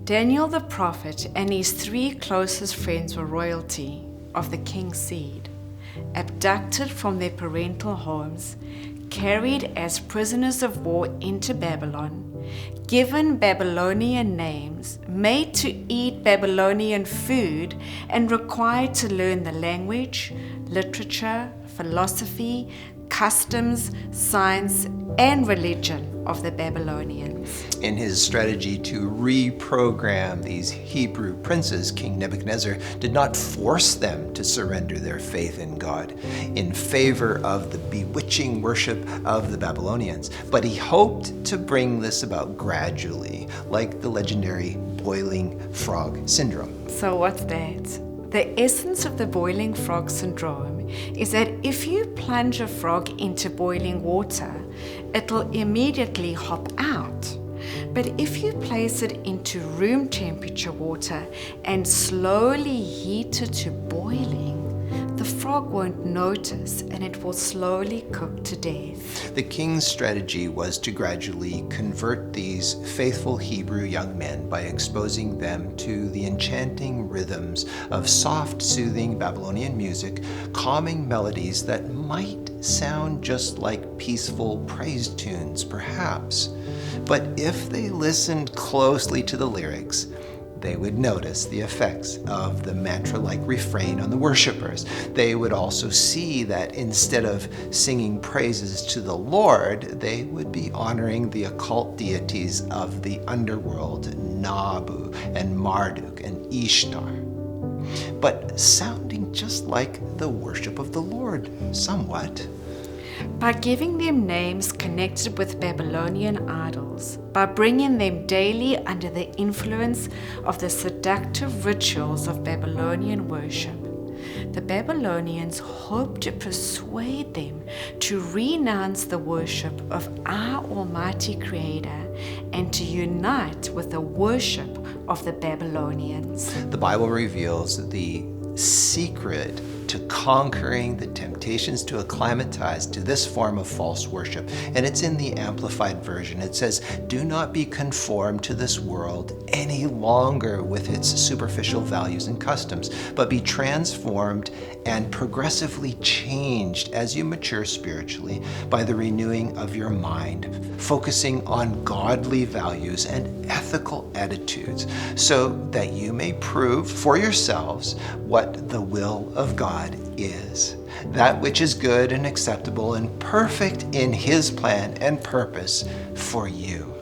Daniel the prophet and his 3 closest friends were royalty of the king's seed, abducted from their parental homes, carried as prisoners of war into Babylon, given Babylonian names, made to eat Babylonian food, and required to learn the language, literature, philosophy, customs, science, and religion of the Babylonians. In his strategy to reprogram these Hebrew princes, King Nebuchadnezzar did not force them to surrender their faith in God in favor of the bewitching worship of the Babylonians, but he hoped to bring this about gradually, like the legendary boiling frog syndrome. So what's that? The essence of the boiling frog syndrome is that if you plunge a frog into boiling water, it'll immediately hop out. But if you place it into room temperature water and slowly heat it to boiling, the frog won't notice and it will slowly cook to death. The king's strategy was to gradually convert these faithful Hebrew young men by exposing them to the enchanting rhythms of soft, soothing Babylonian music, calming melodies that might sound just like peaceful praise tunes, perhaps. But if they listened closely to the lyrics, they would notice the effects of the mantra-like refrain on the worshipers. They would also see that instead of singing praises to the Lord, they would be honoring the occult deities of the underworld, Nabu and Marduk and Ishtar, but sounding just like the worship of the Lord, somewhat. By giving them names connected with Babylonian idols, by bringing them daily under the influence of the seductive rituals of Babylonian worship, the Babylonians hoped to persuade them to renounce the worship of our Almighty Creator and to unite with the worship of the Babylonians. The Bible reveals the secret to conquering the temptations to acclimatize to this form of false worship. And it's in the Amplified Version. It says, "Do not be conformed to this world any longer with its superficial values and customs, but be transformed and progressively changed as you mature spiritually by the renewing of your mind, focusing on godly values and ethical attitudes, so that you may prove for yourselves what the will of God is, that which is good and acceptable and perfect in His plan and purpose for you."